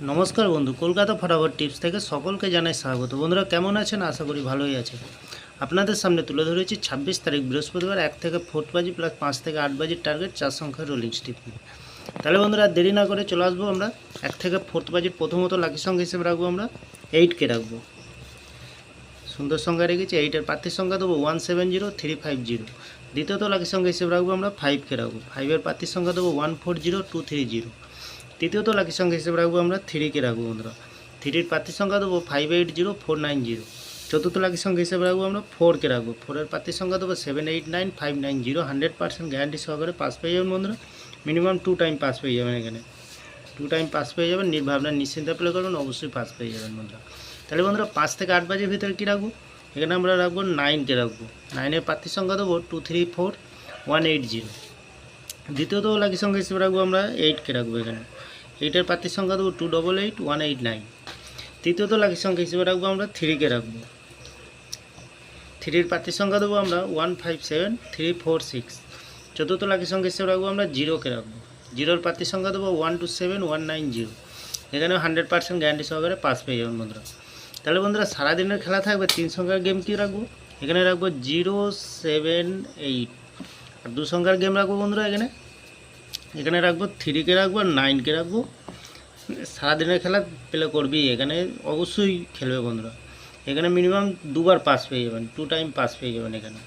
নমস্কার বন্ধু, কলকাতা ফটাফট টিপস থেকে সকলকে জানাই স্বাগত। বন্ধুরা কেমন আছেন? আশা করি ভালোই আছেন। আপনাদের সামনে তুলে ধরেছি 26 তারিখ বৃহস্পতিবার 1 থেকে 4 বাজি প্লাস 5 থেকে 8 বাজির টার্গেট 4 সংখ্যার রোলিং স্টিপ নিয়ে। তাহলে বন্ধুরা আর দেরি না করে চলে আসবো আমরা 1 থেকে 4 বাজির প্রথমত লাকি সংখ্যা হিসেবে রাখবো আমরা 8কে রাখবো। সুন্দর সংখ্যা রেখেছি। 8-এর প্রার্থীর সংখ্যা দেবো 170350। দ্বিতীয়ত লাকি সংখ্যা হিসেবে রাখবো আমরা 5কে রাখবো। 5-এর প্রার্থীর সংখ্যা দেবো 140230। তৃতীয়ত লাকি সংখ্যা হিসেবে রাখবো আমরা 3কে রাখবো বন্ধুরা। 3-এর প্রার্থীর সংখ্যা দেবো 580490। চতুর্থ লাকি সংখ্যা হিসেবে রাখবো আমরা 4কে রাখবো। 4-এর প্রার্থীর সংখ্যা দেবো 789590। 100% গ্যারান্টি সহকারে পাস পেয়ে যাবেন বন্ধুরা। মিনিমাম 2 টাইম পাস পেয়ে যাবেন, এখানে 2 টাইম পাস পেয়ে যাবেন। নির্ভাবনা নিশ্চিন্তে প্লে করবেন, অবশ্যই পাস পেয়ে যাবেন বন্ধুরা। তাহলে বন্ধুরা 5 থেকে 8 বাজের ভিতরে কী রাখবো? এখানে আমরা রাখবো 9কে রাখবো। 9-এর প্রার্থীর সংখ্যা দেবো 234180। দ্বিতীয়ত লাকি সংখ্যা হিসেবে রাখবো আমরা 8কে রাখবো। এখানে 8-এর প্রার্থীর সংখ্যা দেবো 288189। তৃতীয়ত লাকি সংখ্যা হিসেবে রাখবো আমরা 3কে রাখবো। 3-এর প্রার্থীর সংখ্যা দেবো আমরা 157346। চতুর্থ লাকি সংখ্যা হিসেবে রাখবো আমরা 0কে রাখবো। 0-এর প্রার্থীর সংখ্যা দেবো 127190। এখানেও 100% গ্যারান্টি সহকারে পাস পেয়ে যাবেন বন্ধুরা। তাহলে বন্ধুরা সারাদিনের খেলা থাকবে 3 সংখ্যার গেম কী রাখবো? এখানে রাখবো 078। আর 2 সংখ্যার গেম রাখবো বন্ধুরা। এখানে রাখবো 3কে রাখবো আর 9কে রাখবো। সারাদিনের খেলা প্লে করবি, এখানে অবশ্যই খেলবে বন্ধুরা। এখানে মিনিমাম 2বার পাস পেয়ে যাবেন, 2 টাইম পাস পেয়ে যাবেন এখানে।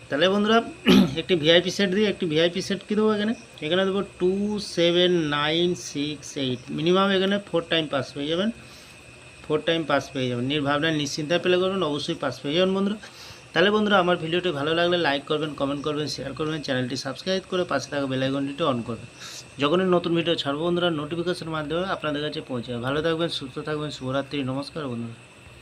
তাহলে বন্ধুরা একটি ভিআইপি সেট দিয়ে একটি ভিআইপি সেট কী দেবো? এখানে দেবো 27968। মিনিমাম এখানে 4 টাইম পাস পেয়ে যাবেন, 4 টাইম পাস পেয়ে যাবেন। নির্ভাবনায় নিশ্চিন্তায় প্লে করবেন, অবশ্যই পাস পেয়ে যাবেন বন্ধুরা। তাহলে বন্ধুরা আমার ভিডিওটি ভালো লাগলে লাইক করবেন, কমেন্ট করবেন, শেয়ার করবেন, চ্যানেলটি সাবস্ক্রাইব করে পাশে থাকা বেল আইকনটি অন করবেন। যখনই নতুন ভিডিও ছাড়বো বন্ধুরা নোটিফিকেশনের মাধ্যমে আপনাদের কাছে পৌঁছে যাবে। ভালো থাকবেন, সুস্থ থাকবেন, শুভরাত্রি, নমস্কার বন্ধুরা।